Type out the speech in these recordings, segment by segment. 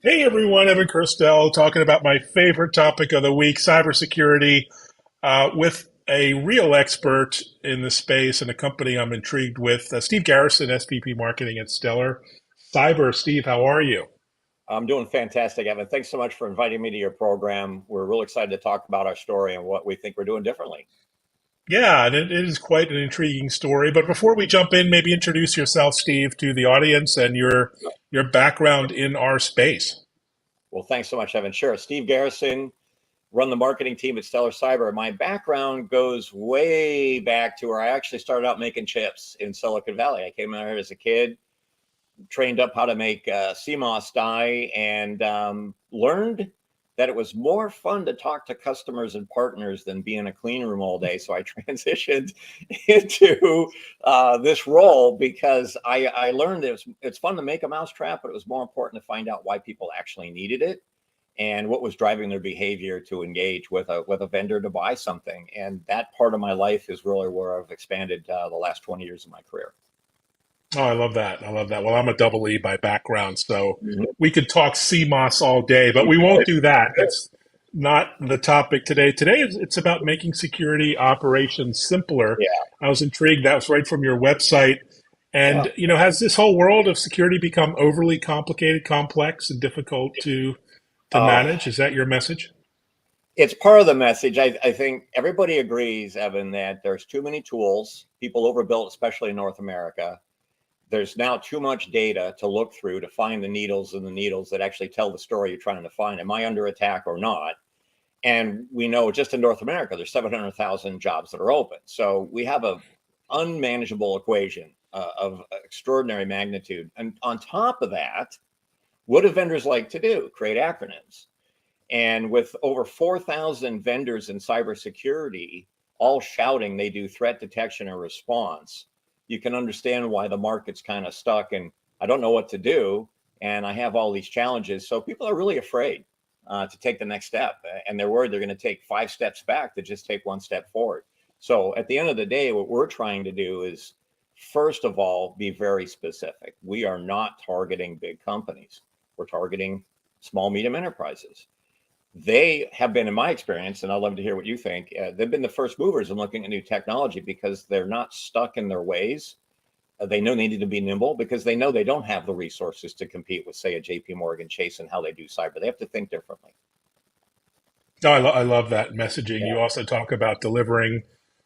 Hey everyone, Evan Kirstel talking about my favorite topic of the week, cybersecurity, with a real expert in the space and a company I'm intrigued with, Steve Garrison, SVP Marketing at Stellar Cyber. Steve, how are you? I'm doing fantastic, Evan. Thanks so much for inviting me to your program. We're real excited to talk about our story and what we think we're doing differently. Yeah, and it is quite an intriguing story. But before we jump in, maybe introduce yourself, Steve, to the audience and your background in our space. Well, thanks so much, Evan. Sure. Steve Garrison, run the marketing team at Stellar Cyber. My background goes way back to where I actually started out making chips in Silicon Valley. I came out here as a kid, trained up how to make CMOS die, and learned that it was more fun to talk to customers and partners than be in a clean room all day. So I transitioned into this role because I learned it's fun to make a mousetrap, but it was more important to find out why people actually needed it and what was driving their behavior to engage with a vendor to buy something. And that part of my life is really where I've expanded the last 20 years of my career. Oh, I love that. I love that. Well, I'm a double E by background, so Mhm. we could talk CMOS all day, but we won't do that. That's not the topic today. Today it's about making security operations simpler. Yeah, I was intrigued. That was right from your website. yeah. And, has this whole world of security become overly complicated, complex, and difficult to Oh, manage? Is that your message? it's part of the message. I think everybody agrees, Evan, that there's too many tools. People overbuilt, especially in North America. There's now too much data to look through to find the needles and the needles that actually tell the story you're trying to find. Am I under attack or not? And we know just in North America, there's 700,000 jobs that are open. So we have a unmanageable equation of extraordinary magnitude. And on top of that, what do vendors like to do? Create acronyms. And with over 4,000 vendors in cybersecurity, all shouting they do threat detection and response, you can understand why the market's kind of stuck and I don't know what to do. And I have all these challenges. So people are really afraid to take the next step. And they're worried they're going to take 5 steps back to just take 1 step forward. So at the end of the day, what we're trying to do is, first of all, be very specific. We are not targeting big companies, we're targeting small, medium enterprises. They have been, in my experience, and I'd love to hear what you think, they've been the first movers in looking at new technology because they're not stuck in their ways. They know they need to be nimble because they know they don't have the resources to compete with, say, a JP Morgan Chase and how they do cyber. They have to think differently. No, I love that messaging. Yeah. You also talk about delivering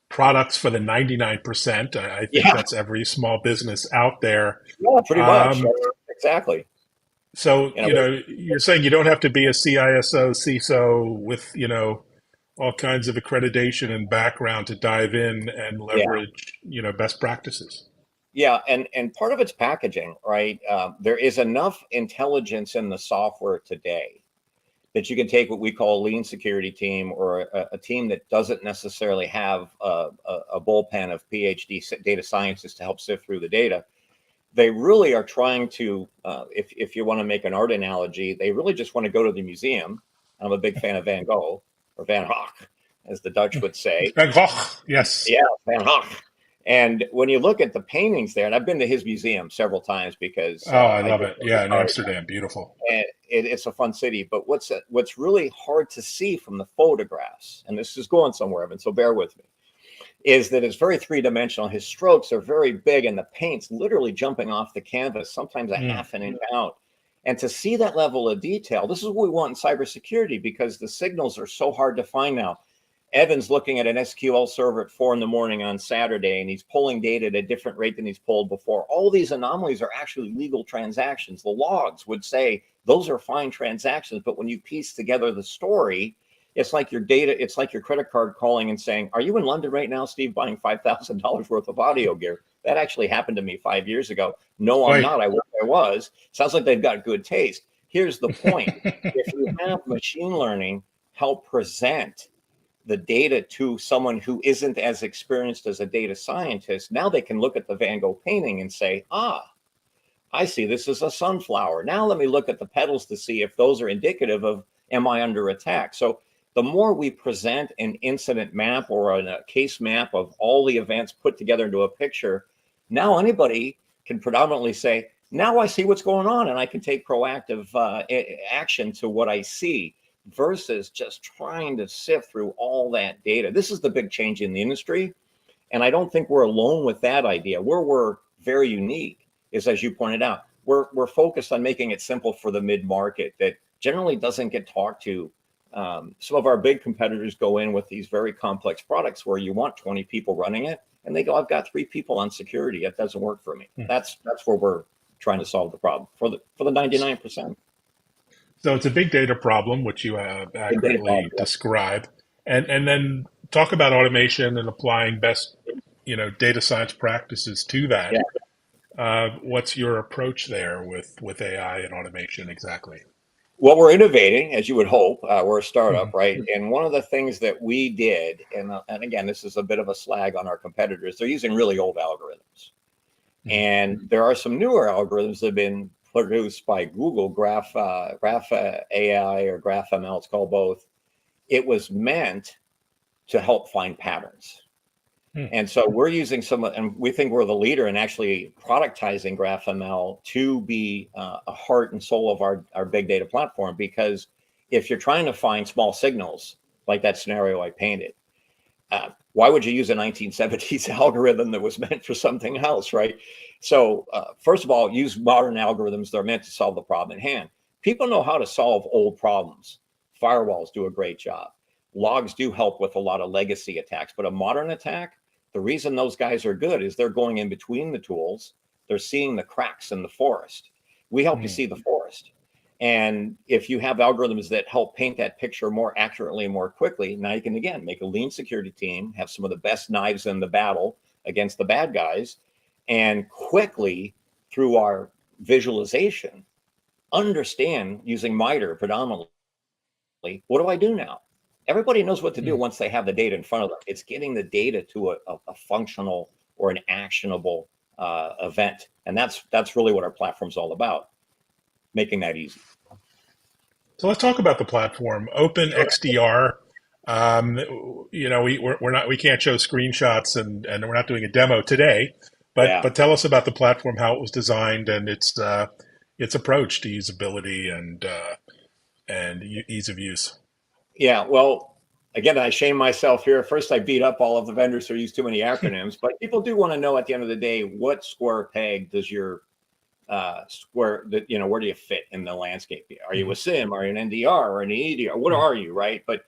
products for the 99%. I think Yeah. that's every small business out there. Yeah, pretty much. Um, Exactly. so, You know, you're saying you don't have to be a CISO, CISO with, all kinds of accreditation and background to dive in and yeah. leverage, best practices. Yeah, and part of it's packaging, right? There is enough intelligence in the software today that you can take what we call a lean security team or a team that doesn't necessarily have a bullpen of PhD data scientists to help sift through the data. They really are trying to, if you want to make an art analogy, they really just want to go to the museum. I'm a big fan of Van Gogh or Van Gogh, as the Dutch would say. Van Gogh, yes. Yeah, Van Gogh. And when you look at the paintings there, and I've been to his museum several times because Oh, I I love did it. Yeah, in art, Amsterdam, beautiful. and it's a fun city. But what's really hard to see from the photographs, and this is going somewhere, Evan, so bear with me, is that it's very three-dimensional. His strokes are very big, and the paint's literally jumping off the canvas, sometimes a Mm. half an inch out. And to see that level of detail, this is what we want in cybersecurity because the signals are so hard to find now. Evan's looking at an SQL server at 4 in the morning on Saturday, and he's pulling data at a different rate than he's pulled before. All these anomalies are actually legal transactions. The logs would say those are fine transactions, but when you piece together the story, it's like your data, it's like your credit card calling and saying, "Are you in London right now, Steve, buying $5,000 worth of audio gear?" That actually happened to me 5 years ago. No, I'm Oi. not. I wish I was. Sounds like they've got good taste. Here's the point. If you have machine learning help present the data to someone who isn't as experienced as a data scientist, now they can look at the Van Gogh painting and say, I see this is a sunflower. Now let me look at the petals to see if those are indicative of, am I under attack? So the more we present an incident map or a case map of all the events put together into a picture, now anybody can predominantly say, Now I see what's going on and I can take proactive action to what I see versus just trying to sift through all that data. This is the big change in the industry. And I don't think we're alone with that idea. Where we're very unique is, as you pointed out, we're focused on making it simple for the mid-market that generally doesn't get talked to. Some of our big competitors go in with these very complex products where you want 20 people running it, and they go, "I've got 3 people on security. It doesn't work for me." That's where we're trying to solve the problem for the 99%. So it's a big data problem, which you Big data problem, accurately yeah. describe, and then talk about automation and applying best, data science practices to that. Yeah. What's your approach there with AI and automation exactly? Well, we're innovating, as you would hope. We're a Mhm. startup, right? And one of the things that we did, and again, this is a bit of a slag on our competitors, they're using really old algorithms. Mhm. And there are some newer algorithms that have been produced by Google, Graph AI or Graph ML, it's called both. It was meant to help find patterns. Mhm. And so we're using some, and we think we're the leader in actually productizing GraphML to be a heart and soul of our big data platform. Because if you're trying to find small signals, like that scenario I painted, why would you use a 1970s algorithm that was meant for something else, right? So first of all, use modern algorithms that are meant to solve the problem at hand. People know how to solve old problems. Firewalls do a great job. Logs do help with a lot of legacy attacks, but a modern attack, the reason those guys are good is they're going in between the tools. They're seeing the cracks in the forest. We help you Mhm. see the forest. And if you have algorithms that help paint that picture more accurately and more quickly, now you can, again, make a lean security team, have some of the best knives in the battle against the bad guys, and quickly, through our visualization, understand using MITRE predominantly, what do I do now? Everybody knows what to do Mhm. once they have the data in front of them. It's getting the data to a functional or an actionable event. And that's really what our platform's all about, making that easy. So let's talk about the platform, Sure. OpenXDR. Um, we can't show screenshots and we're not doing a demo today, Yeah. but tell us about the platform, how it was designed, and its approach to usability and ease of use. Yeah, well, again, I shame myself here. First, I beat up all of the vendors who use too many acronyms, but people do want to know at the end of the day, what square peg does your square that where do you fit in the landscape? Are you Mhm. a SIM? Are you an NDR or an EDR? What Mhm. are you, right? But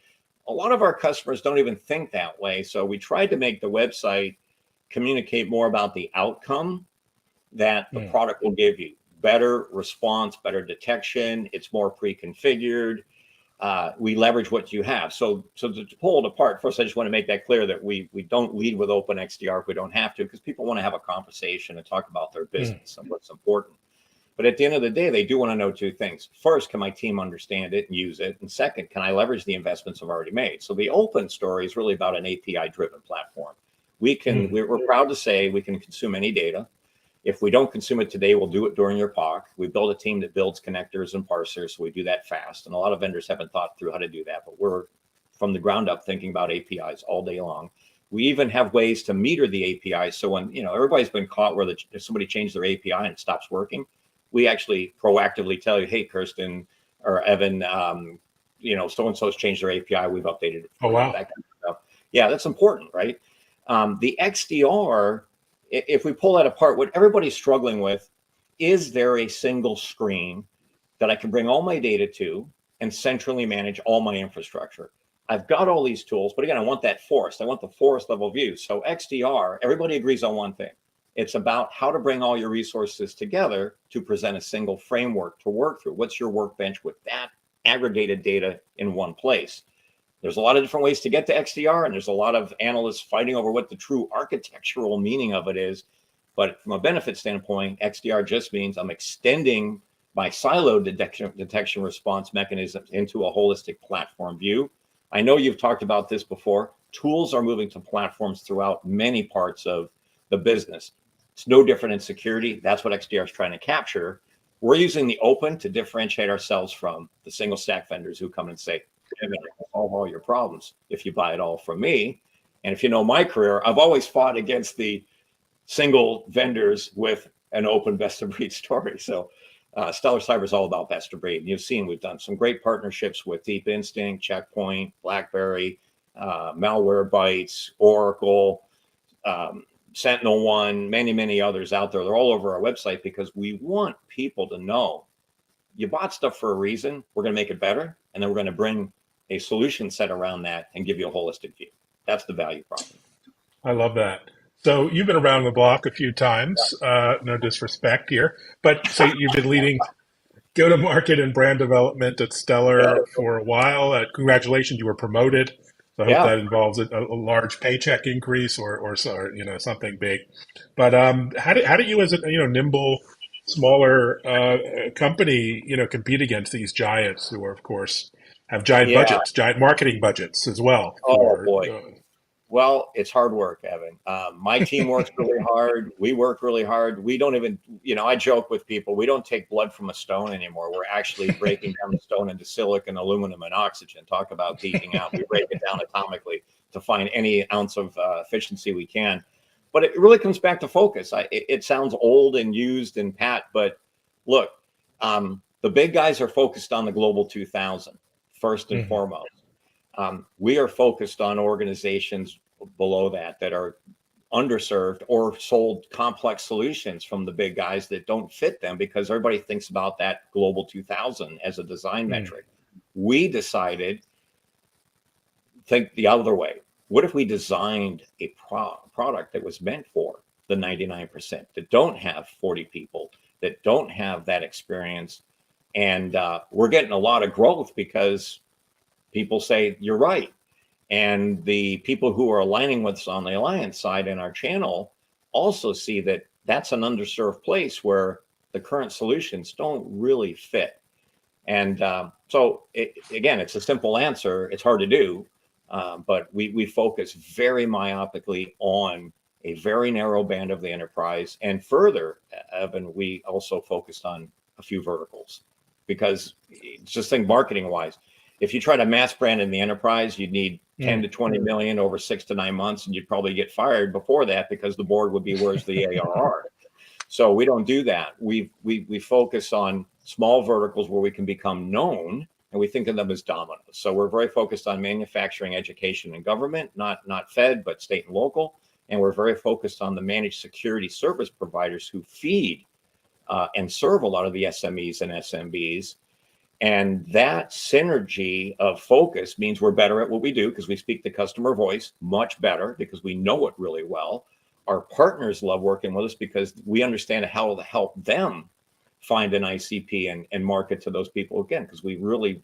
a lot of our customers don't even think that way. So we tried to make the website communicate more about the outcome that the Mhm. product will give you. Better response, better detection. It's more pre-configured. We leverage what you have. So to pull it apart, first, I just want to make that clear that we don't lead with Open XDR if we don't have to, because people want to have a conversation and talk about their Mhm. business and what's important. But at the end of the day, they do want to know 2 things. First, can my team understand it and use it? And second, can I leverage the investments I've already made? So the open story is really about an API driven platform. Mhm. We're proud to say we can consume any data. If we don't consume it today, we'll do it during your POC. We build a team that builds connectors and parsers, so we do that fast. And a lot of vendors haven't thought through how to do that, but we're from the ground up thinking about APIs all day long. We even have ways to meter the API. So when everybody's been caught where if somebody changed their API and it stops working, we actually proactively tell you, hey, Kirsten or Evan, so and so's changed their API. We've updated it Oh, for you. wow. That kind of stuff. Yeah, that's important, right? The XDR, if we pull that apart, what everybody's struggling with is there a single screen that I can bring all my data to and centrally manage all my infrastructure? I've got all these tools, but again, I want that forest. I want the forest level view. So XDR, everybody agrees on one thing. It's about how to bring all your resources together to present a single framework to work through. What's your workbench with that aggregated data in one place? There's a lot of different ways to get to XDR, and there's a lot of analysts fighting over what the true architectural meaning of it is. But from a benefit standpoint, XDR just means I'm extending my siloed detection response mechanisms into a holistic platform view. I know you've talked about this before. Tools are moving to platforms throughout many parts of the business. It's no different in security. That's what XDR is trying to capture. We're using the open to differentiate ourselves from the single stack vendors who come and say, I can solve all your problems if you buy it all from me. And if you know my career, I've always fought against the single vendors with an open best of breed story. So Stellar Cyber is all about best of breed. And you've seen we've done some great partnerships with Deep Instinct, Checkpoint, BlackBerry, Malwarebytes, Oracle, Sentinel One, many others out there. They're all over our website because we want people to know you bought stuff for a reason. We're going to make it better, and then we're going to bring a solution set around that and give you a holistic view. That's the value prop. I love that. So you've been around the block a few times. No disrespect here, but so you've been leading go-to-market and brand development at Yeah, Stellar for a while. Congratulations, you were promoted. So I hope yeah, that involves a large paycheck increase or something big. But how do you, as a nimble, smaller company, compete against these giants who are, of course, have giant yeah. budgets, giant marketing budgets as well Oh for. boy. Well, it's hard work, Evan. My team works really hard. We work really hard. We don't even, I joke with people, we don't take blood from a stone anymore. We're actually breaking down the stone into silicon, aluminum, and oxygen. Talk about geeking out. We break it down atomically to find any ounce of efficiency we can. But it really comes back to focus. It sounds old and used and pat, but look, the big guys are focused on the Global 2000 first and Mhm. foremost. We are focused on organizations below that are underserved or sold complex solutions from the big guys that don't fit them because everybody thinks about that Global 2000 as a design metric. We decided, think the other way. What if we designed a product that was meant for the 99% that don't have 40 people, that don't have that experience? And we're getting a lot of growth because people say, you're right. And the people who are aligning with us on the alliance side in our channel also see that that's an underserved place where the current solutions don't really fit. And again, it's a simple answer. It's hard to do, but we focus very myopically on a very narrow band of the enterprise. And further, Evan, we also focused on a few verticals because just think marketing wise, if you try to mass brand in the enterprise, you'd need 10 to 20 million over 6 to 9 months, and you'd probably get fired before that because the board would be, where's the ARR? So we don't do that. We focus on small verticals where we can become known, and we think of them as dominoes. So we're very focused on manufacturing, education, and government, not Fed, but state and local. And we're very focused on the managed security service providers who feed and serve a lot of the SMEs and SMBs. And that synergy of focus means we're better at what we do because we speak the customer voice much better because we know it really well. Our partners love working with us because we understand how to help them find an ICP and market to those people again. Because we really,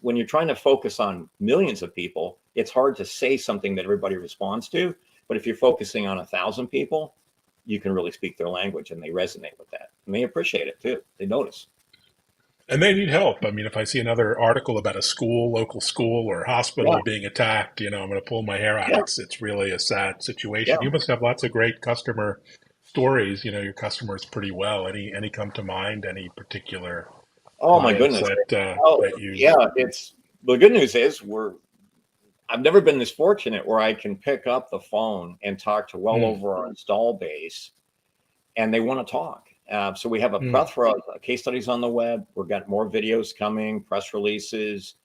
when you're trying to focus on millions of people, it's hard to say something that everybody responds to. But if you're focusing on 1,000 people, you can really speak their language and they resonate with that. And they appreciate it too. They notice. And they need help. I mean, if I see another article about a school, local school or hospital Yeah, being attacked, I'm going to pull my hair out. yeah, It's really a sad yeah. situation. You must have lots of great customer stories. You know your customers pretty well. Any come to mind? Any particular Oh my clients goodness. that Oh that you? yeah, it's the good news is I've never been this fortunate where I can pick up the phone and talk to well Mm, over our install base and they want to talk. So we have a mm, plethora of case studies on the web. We've got more videos coming, press releases.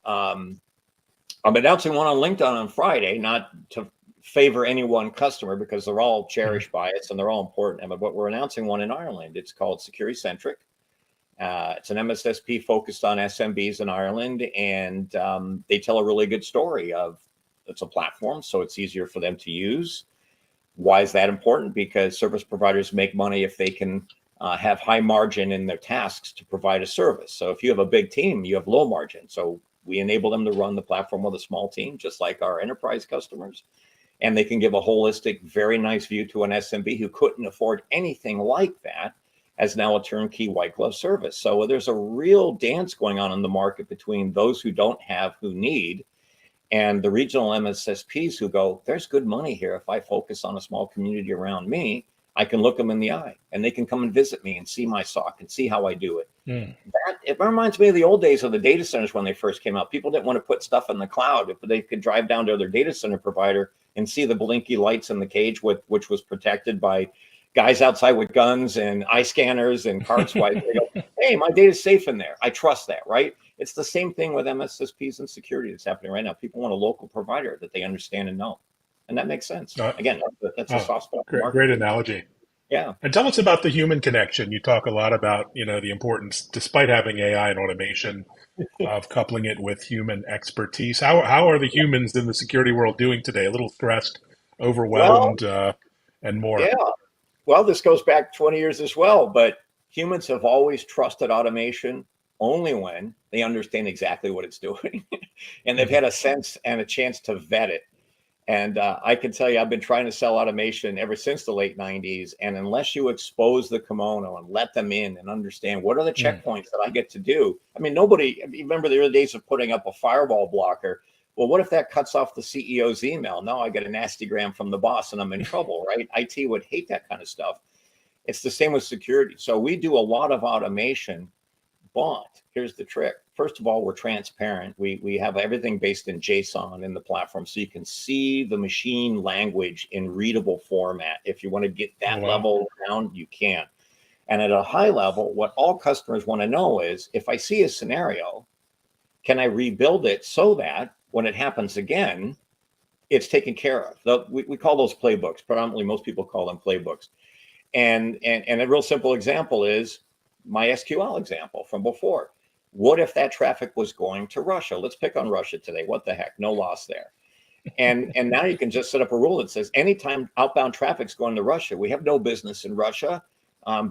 Um, I'm announcing one on LinkedIn on Friday, not to favor any one customer because they're all mm. cherished by us and they're all important. But we're announcing one in Ireland. It's called Security Centric. It's an MSSP focused on SMBs in Ireland, and they tell a really good story of it's a platform, so it's easier for them to use. Why is that important? Because service providers make money if they can have high margin in their tasks to provide a service. So if you have a big team, you have low margin. So we enable them to run the platform with a small team, just like our enterprise customers. And they can give a holistic, very nice view to an SMB who couldn't afford anything like that as now a turnkey white glove service. So there's a real dance going on in the market between those who don't have, who need, and the regional MSSPs who go, there's good money here. If I focus on a small community around me, I can look them in the eye and they can come and visit me and see my SOC and see how I do it. Mm. It reminds me of the old days of the data centers when they first came out. People didn't want to put stuff in the cloud, but they could drive down to their data center provider and see the blinky lights in the cage, which was protected by guys outside with guns and eye scanners and card swipes. They go, hey, my data's safe in there. I trust that, right? It's the same thing with MSSPs and security that's happening right now. People want a local provider that they understand and know. And that makes sense. Again, that's a soft spot. Great analogy. Yeah. And tell us about the human connection. You talk a lot about, the importance, despite having AI and automation, of coupling it with human expertise. How are the humans in the security world doing today? A little stressed, Well, overwhelmed, and more. yeah. Well, this goes back 20 years as well, but humans have always trusted automation only when they understand exactly what it's doing and they've had a sense and a chance to vet it. And I can tell you, I've been trying to sell automation ever since the late 90s. And unless you expose the kimono and let them in and understand what are the checkpoints that I get to do. I mean, you remember the early days of putting up a firewall blocker. Well, what if that cuts off the CEO's email? Now I get a nasty gram from the boss and I'm in trouble, right? IT would hate that kind of stuff. It's the same with security. So we do a lot of automation, but here's the trick. First of all, we're transparent. We have everything based in JSON in the platform, so you can see the machine language in readable format. If you want to get that level down, you can. And at a high level, what all customers want to know is, if I see a scenario, can I rebuild it so that when it happens again, it's taken care of? We call those playbooks. Predominantly, most people call them playbooks. And a real simple example is my SQL example from before. What if that traffic was going to Russia? Let's pick on Russia today. What the heck? No loss there. And now you can just set up a rule that says anytime outbound traffic's going to Russia, we have no business in Russia.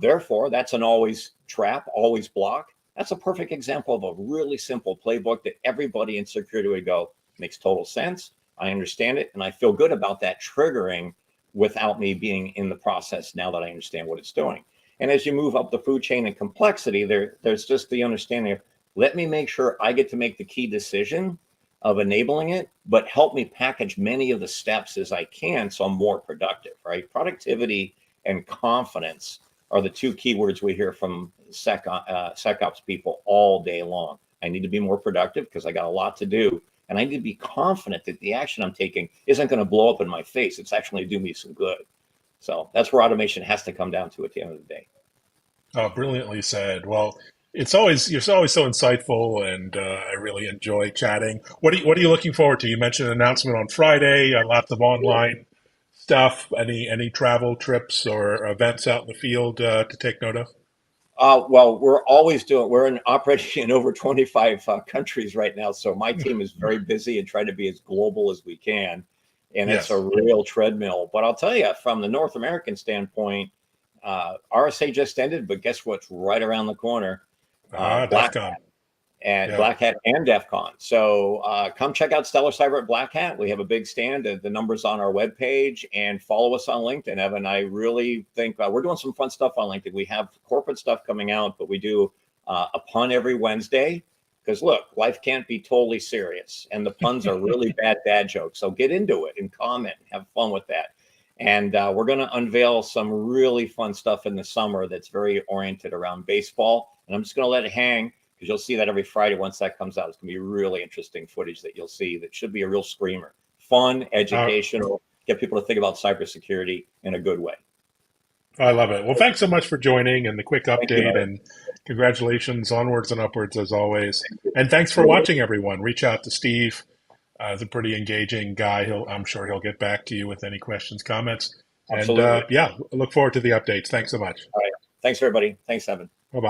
Therefore, that's an always trap, always block. That's a perfect example of a really simple playbook that everybody in security would go, makes total sense. I understand it. And I feel good about that triggering without me being in the process now that I understand what it's doing. And as you move up the food chain and complexity, there's just the understanding of, let me make sure I get to make the key decision of enabling it, but help me package many of the steps as I can so I'm more productive, right? Productivity and confidence are the two keywords we hear from SecOps people all day long. I need to be more productive because I got a lot to do. And I need to be confident that the action I'm taking isn't going to blow up in my face. It's actually going to do me some good. So that's where automation has to come down to at the end of the day. Oh, brilliantly said. Well, you're always so insightful, and I really enjoy chatting. What are you looking forward to? You mentioned an announcement on Friday. Lots of online stuff. Any travel trips or events out in the field to take note of? Well, we're operating in over 25 countries right now. So my team is very busy and trying to be as global as we can. And it's a real treadmill. But I'll tell you, from the North American standpoint, RSA just ended, but guess what's right around the corner? Black Hat and Black Hat and DEF CON. So come check out Stellar Cyber at Black Hat. We have a big stand. The number's on our webpage, and follow us on LinkedIn, Evan. I really think we're doing some fun stuff on LinkedIn. We have corporate stuff coming out, but we do a pun every Wednesday. Because look, life can't be totally serious, and the puns are really bad jokes. So get into it and comment and have fun with that. And we're going to unveil some really fun stuff in the summer that's very oriented around baseball. And I'm just going to let it hang because you'll see that every Friday once that comes out. It's going to be really interesting footage that you'll see that should be a real screamer. Fun, educational, get people to think about cybersecurity in a good way. I love it. Well, thanks so much for joining and the quick update, and congratulations, onwards and upwards as always. And thanks for watching, everyone. Reach out to Steve. He's a pretty engaging guy. I'm sure he'll get back to you with any questions, comments. Absolutely. And look forward to the updates. Thanks so much. All right. Thanks, everybody. Thanks, Evan. Bye-bye.